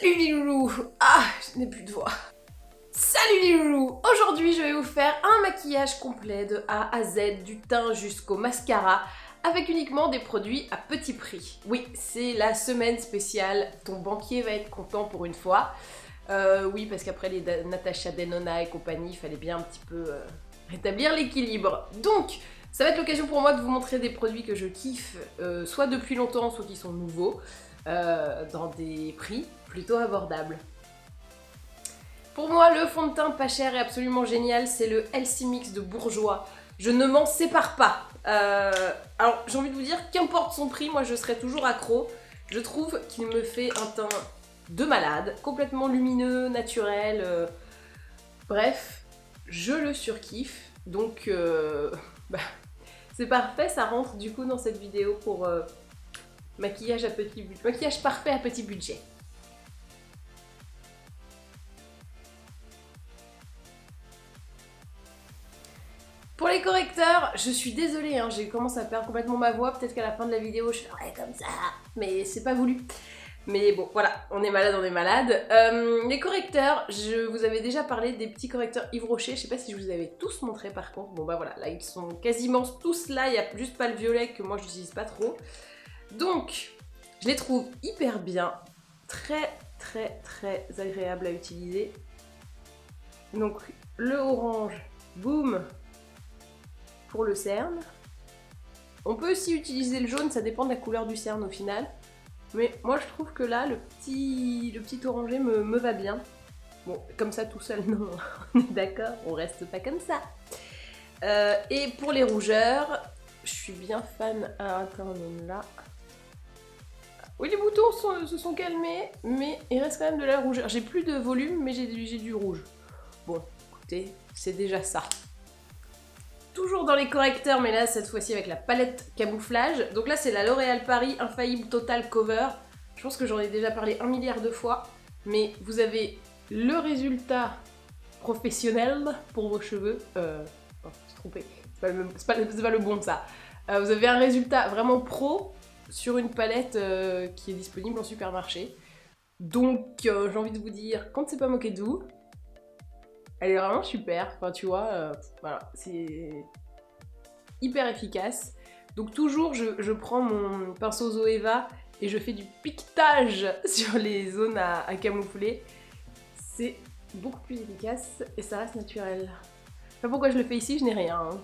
Salut les loulous! Ah, je n'ai plus de voix. Salut les loulous! Aujourd'hui, je vais vous faire un maquillage complet de A à Z, du teint jusqu'au mascara, avec uniquement des produits à petit prix. Oui, c'est la semaine spéciale, ton banquier va être content pour une fois. Oui, parce qu'après les Natasha Denona et compagnie, il fallait bien un petit peu rétablir l'équilibre. Donc, ça va être l'occasion pour moi de vous montrer des produits que je kiffe, soit depuis longtemps, soit qui sont nouveaux, dans des prix plutôt abordables. Pour moi, le fond de teint pas cher et absolument génial, c'est le Elsie Mix de Bourjois. Je ne m'en sépare pas. Alors, j'ai envie de vous dire, qu'importe son prix, moi je serai toujours accro. Je trouve qu'il me fait un teint de malade, complètement lumineux, naturel. Bref, je le surkiffe. Donc, c'est parfait, ça rentre du coup dans cette vidéo pour maquillage parfait à petit budget. Pour les correcteurs, je suis désolée, hein, j'ai commencé à perdre complètement ma voix, peut-être qu'à la fin de la vidéo je ferai comme ça, mais c'est pas voulu. Mais bon, voilà, on est malade, on est malade. Les correcteurs, je vous avais déjà parlé des petits correcteurs Yves Rocher, je sais pas si je vous avais tous montré par contre. Bon bah voilà, là ils sont quasiment tous là, il n'y a juste pas le violet que moi je n'utilise pas trop. Donc, je les trouve hyper bien, très agréable à utiliser. Donc le orange, boum, pour le cerne. On peut aussi utiliser le jaune, ça dépend de la couleur du cerne au final. Mais moi je trouve que là, le petit orangé me va bien. Bon, comme ça tout seul, non, on est d'accord, on reste pas comme ça. Et pour les rougeurs, je suis bien fan. Attends, là. Oui, les boutons se sont calmés, mais il reste quand même de la rougeur. J'ai plus de volume, mais j'ai du rouge. Bon, écoutez, c'est déjà ça. Toujours dans les correcteurs, mais là, cette fois-ci avec la palette camouflage. Donc là, c'est la L'Oréal Paris Infaillible Total Cover. Je pense que j'en ai déjà parlé 1 milliard de fois, mais vous avez le résultat professionnel pour vos cheveux. Oh, je me suis trompée. C'est pas le bon, ça. Vous avez un résultat vraiment pro sur une palette qui est disponible en supermarché. Donc, j'ai envie de vous dire, quand c'est pas moqué de vous, elle est vraiment super, enfin tu vois, voilà, c'est hyper efficace. Donc toujours, je prends mon pinceau Zoeva et je fais du piquetage sur les zones à camoufler. C'est beaucoup plus efficace et ça reste naturel. Je sais pas pourquoi je le fais ici, je n'ai rien. Hein.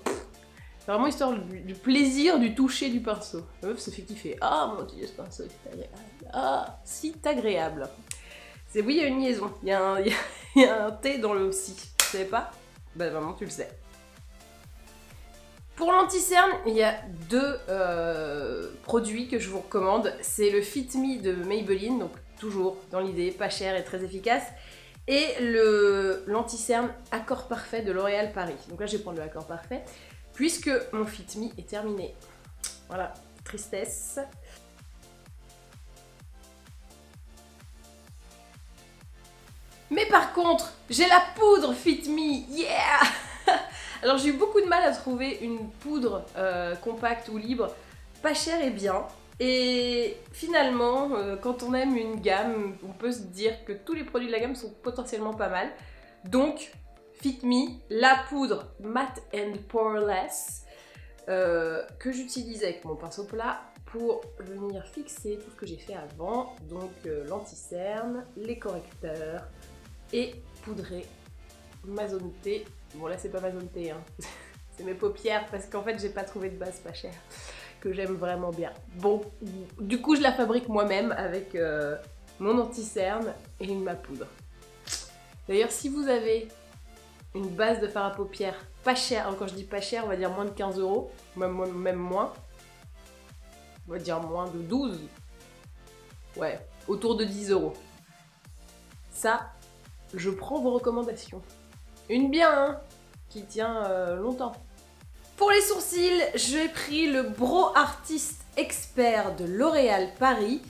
C'est vraiment histoire du plaisir du toucher du pinceau. La meuf se fait kiffer. Ah mon dieu, ce pinceau est agréable. Ah, si agréable. C'est oui, il y a une liaison. Il y a un T dans le aussi. Tu savais pas? Bah vraiment, tu le sais. Pour l'anti-cerne, il y a deux produits que je vous recommande. C'est le Fit Me de Maybelline, donc toujours dans l'idée, pas cher et très efficace. Et l'anti-cerne Accord Parfait de L'Oréal Paris. Donc là, je vais prendre le Accord Parfait, puisque mon Fit Me est terminé. Voilà, tristesse. Mais par contre, j'ai la poudre Fit Me, yeah! Alors j'ai eu beaucoup de mal à trouver une poudre compacte ou libre, pas chère et bien. Et finalement, quand on aime une gamme, on peut se dire que tous les produits de la gamme sont potentiellement pas mal. Donc, Fit Me, la poudre Matte and Poreless, que j'utilise avec mon pinceau plat pour venir fixer tout ce que j'ai fait avant. Donc l'anti-cerne, les correcteurs, et poudrer ma zone T. Bon là c'est pas ma zone T, hein. C'est mes paupières parce qu'en fait j'ai pas trouvé de base pas chère que j'aime vraiment bien. Bon, du coup je la fabrique moi-même avec mon anti-cerne et ma poudre. D'ailleurs si vous avez une base de fard à paupières pas chère, quand je dis pas cher on va dire moins de 15 €, même moins, on va dire moins de 12, ouais, autour de 10 €. Ça, je prends vos recommandations. Une bien, hein, qui tient longtemps. Pour les sourcils, j'ai pris le Brow Artist Expert de L'Oréal Paris.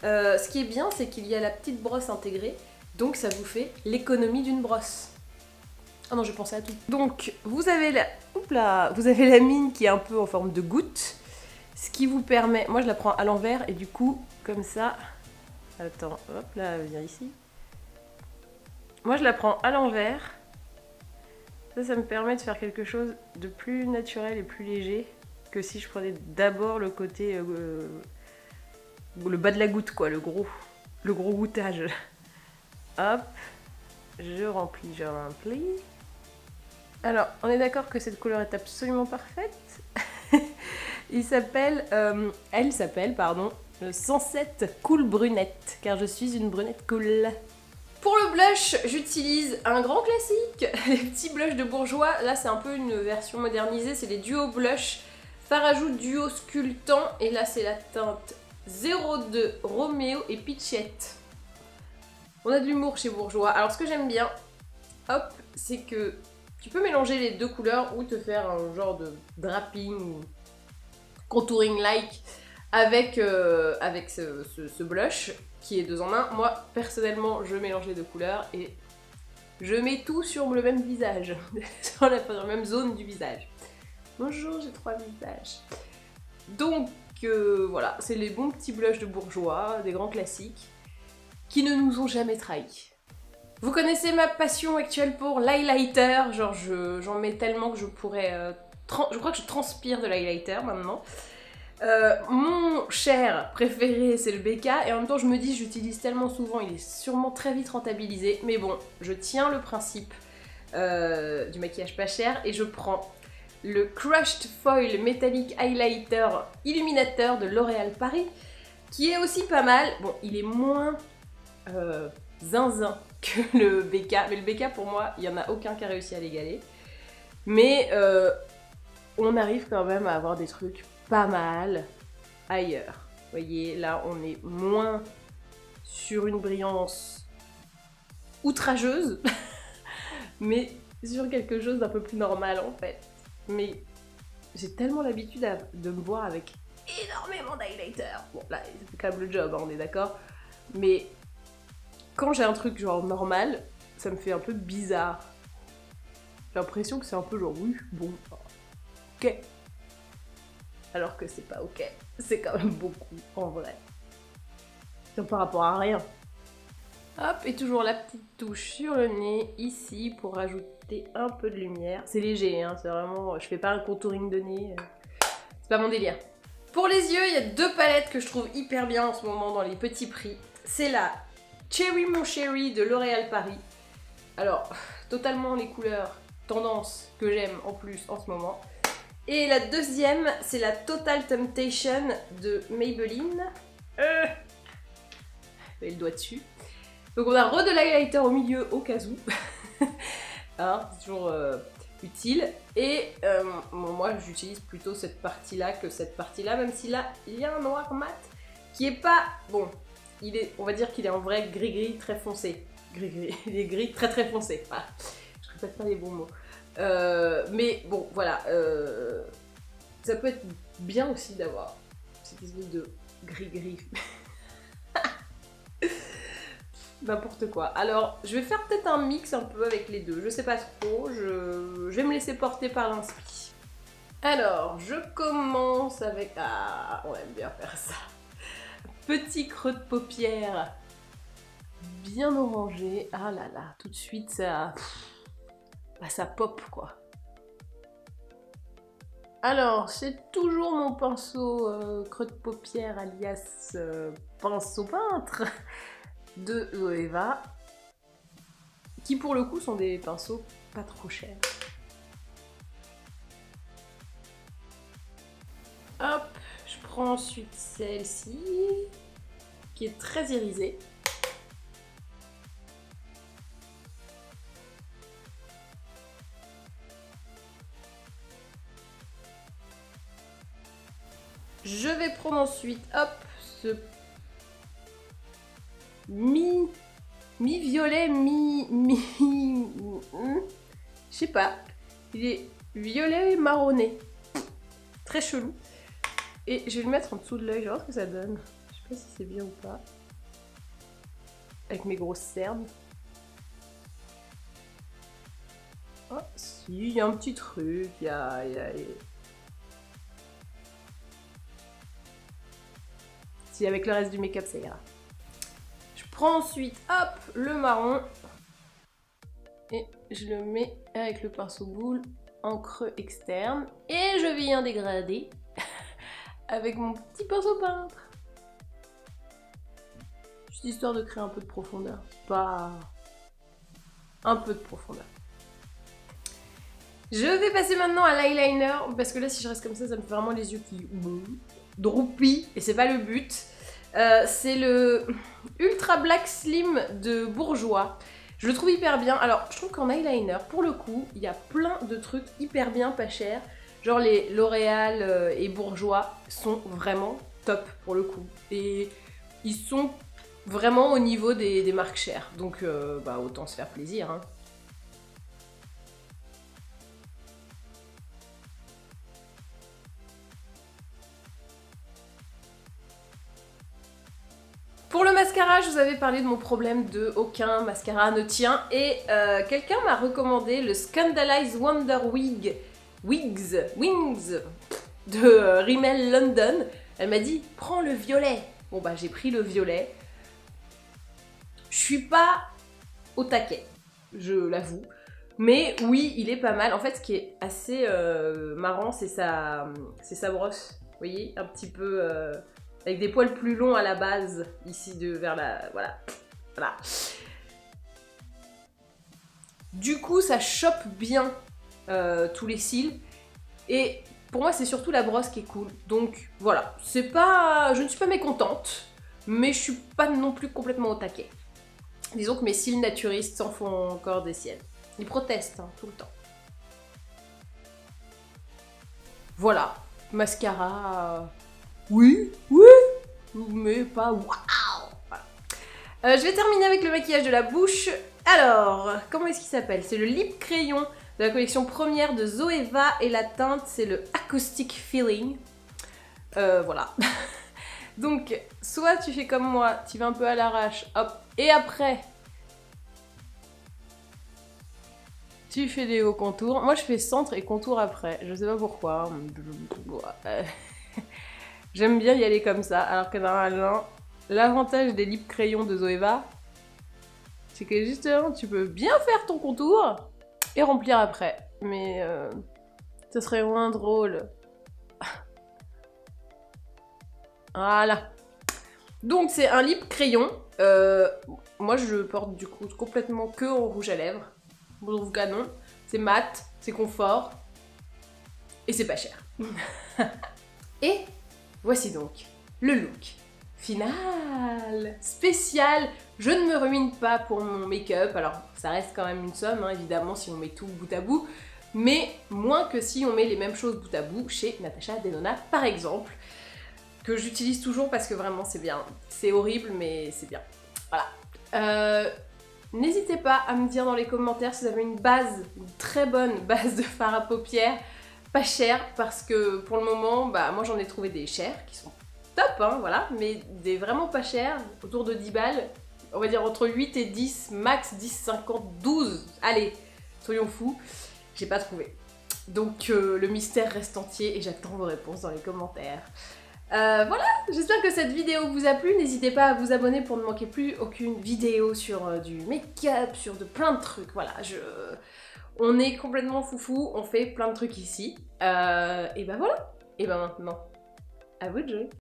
Ce qui est bien, c'est qu'il y a la petite brosse intégrée, donc ça vous fait l'économie d'une brosse. Ah non, je pensais à tout. Donc, vous avez la mine qui est un peu en forme de goutte, ce qui vous permet... Moi, je la prends à l'envers et du coup, comme ça, Attends, hop là, viens ici. Moi je la prends à l'envers. Ça me permet de faire quelque chose de plus naturel et plus léger que si je prenais d'abord le côté... le bas de la goutte quoi, le gros gouttage. Hop, je remplis. Alors, on est d'accord que cette couleur est absolument parfaite. Elle s'appelle, pardon, le 107 Cool Brunette, car je suis une brunette cool. Pour le blush, j'utilise un grand classique, les petits blushs de Bourjois. Là, c'est un peu une version modernisée, c'est les Duo Blush Farajout Duo Sculptant. Et là, c'est la teinte 02 Roméo et Pitchette. On a de l'humour chez Bourjois. Alors, ce que j'aime bien, hop, c'est que tu peux mélanger les deux couleurs ou te faire un genre de draping ou contouring-like avec ce blush qui est 2 en 1. Moi, personnellement, je mélange les deux couleurs et je mets tout sur le même visage, sur la même zone du visage. Bonjour, j'ai 3 visages. Donc, voilà, c'est les bons petits blushs de Bourjois, des grands classiques, qui ne nous ont jamais trahis. Vous connaissez ma passion actuelle pour l'highlighter, genre j'en mets tellement que je pourrais... je crois que je transpire de l'highlighter maintenant. Mon cher préféré c'est le BK et en même temps je me dis j'utilise tellement souvent, il est sûrement très vite rentabilisé, mais bon, je tiens le principe du maquillage pas cher et je prends le Crushed Foil Metallic Highlighter Illuminateur de L'Oréal Paris qui est aussi pas mal. Bon, il est moins zinzin que le BK, mais le BK pour moi il n'y en a aucun qui a réussi à l'égaler, mais on arrive quand même à avoir des trucs pas mal ailleurs. Vous voyez, là on est moins sur une brillance outrageuse, mais sur quelque chose d'un peu plus normal en fait. Mais j'ai tellement l'habitude de me voir avec énormément d'highlighter. Bon là, c'est quand même le job, hein, on est d'accord. Mais quand j'ai un truc genre normal, ça me fait un peu bizarre. J'ai l'impression que c'est un peu genre oui, bon, ok. Alors que c'est pas ok, c'est quand même beaucoup en vrai. Donc par rapport à rien. Hop, et toujours la petite touche sur le nez, ici, pour rajouter un peu de lumière. C'est léger, hein, c'est vraiment... Je fais pas un contouring de nez, c'est pas mon délire. Pour les yeux, il y a 2 palettes que je trouve hyper bien en ce moment dans les petits prix. C'est la Cherry Mon Chéri de L'Oréal Paris. Alors, totalement les couleurs tendance que j'aime en plus en ce moment. Et la deuxième, c'est la Total Temptation de Maybelline. Et le doigt dessus. Donc on a de l'highlighter au milieu au cas où. Hein, c'est toujours utile. Et moi j'utilise plutôt cette partie-là que cette partie-là, même si là il y a un noir mat qui est pas... Bon, on va dire qu'il est en vrai gris-gris très foncé. Gris-gris, il est gris très très foncé. Voilà. Je répète pas les bons mots. Mais bon, voilà, ça peut être bien aussi d'avoir cette espèce de gris-gris. N'importe quoi. Alors, je vais faire peut-être un mix un peu avec les deux, je sais pas trop, je vais me laisser porter par l'inspi. Alors, je commence avec... Ah, on aime bien faire ça. Petit creux de paupière bien orangé. Ah là là, tout de suite ça... Bah, ça pop quoi. Alors, c'est toujours mon pinceau creux de paupière alias pinceau peintre de Loeva, qui pour le coup sont des pinceaux pas trop chers. Hop, je prends ensuite celle-ci, qui est très irisée. Je vais prendre ensuite, hop, ce mi-violet, je sais pas, il est violet marronné, très chelou. Et je vais le mettre en dessous de l'œil, je vais voir ce que ça donne. Je sais pas si c'est bien ou pas. Avec mes grosses cernes. Oh, si, il y a un petit truc, il y a... Si avec le reste du make-up ça ira. prends ensuite, hop, le marron. Et je le mets avec le pinceau boule en creux externe. Et je viens dégrader avec mon petit pinceau peintre. Juste histoire de créer un peu de profondeur. Pas... un peu de profondeur. Je vais passer maintenant à l'eyeliner. Parce que là, si je reste comme ça me fait vraiment les yeux qui droupillent. Et c'est pas le but. C'est le Ultra Black Slim de Bourjois. Je le trouve hyper bien. Alors, je trouve qu'en eyeliner, pour le coup, il y a plein de trucs hyper bien, pas chers. Genre les L'Oréal et Bourjois sont vraiment top pour le coup. Et ils sont vraiment au niveau des marques chères. Donc, bah, autant se faire plaisir, hein. Pour le mascara, je vous avais parlé de mon problème de aucun mascara ne tient et quelqu'un m'a recommandé le Scandalize Wonder Wings de Rimmel London. Elle m'a dit prends le violet. Bon bah j'ai pris le violet. Je suis pas au taquet, je l'avoue. Mais oui, il est pas mal. En fait, ce qui est assez marrant, c'est sa brosse. Vous voyez, un petit peu... avec des poils plus longs à la base, ici, vers la... Voilà. Voilà. Du coup, ça chope bien tous les cils. Et pour moi, c'est surtout la brosse qui est cool. Donc, voilà. C'est pas... Je ne suis pas mécontente, mais je suis pas non plus complètement au taquet. Disons que mes cils naturistes s'en font encore des siennes. Ils protestent, hein, tout le temps. Voilà. Mascara... Oui, mais pas waouh. Voilà. Je vais terminer avec le maquillage de la bouche. Alors, comment est-ce qu'il s'appelle? C'est le lip crayon de la collection première de Zoeva et la teinte, c'est le Acoustic Feeling. Voilà. Donc, soit tu fais comme moi, tu vas un peu à l'arrache, hop, et après, tu fais des hauts contours. Moi, je fais centre et contour après. Je sais pas pourquoi. J'aime bien y aller comme ça, alors que normalement, l'avantage des lip crayons de Zoeva, c'est que justement, tu peux bien faire ton contour et remplir après. Mais ce serait moins drôle. Voilà. Donc c'est un lip crayon. Moi je porte du coup complètement que en rouge à lèvres. Je trouve canon. C'est mat, c'est confort. Et c'est pas cher. Et voici donc le look final, spécial. Je ne me ruine pas pour mon make-up. Alors ça reste quand même une somme, hein, évidemment, si on met tout bout à bout. Mais moins que si on met les mêmes choses bout à bout chez Natasha Denona par exemple. Que j'utilise toujours parce que vraiment c'est bien. C'est horrible mais c'est bien. Voilà. N'hésitez pas à me dire dans les commentaires si vous avez une très bonne base de fard à paupières, pas cher, parce que pour le moment, bah moi j'en ai trouvé des chers qui sont top, hein, voilà, mais des vraiment pas chers, autour de 10 balles, on va dire entre 8 et 10, max 10, 50, 12, allez, soyons fous, j'ai pas trouvé. Donc le mystère reste entier et j'attends vos réponses dans les commentaires. Voilà, j'espère que cette vidéo vous a plu. N'hésitez pas à vous abonner pour ne manquer plus aucune vidéo sur du make-up, sur plein de trucs. Voilà, on est complètement foufou, on fait plein de trucs ici. Et ben voilà, et ben maintenant, à vous de jouer.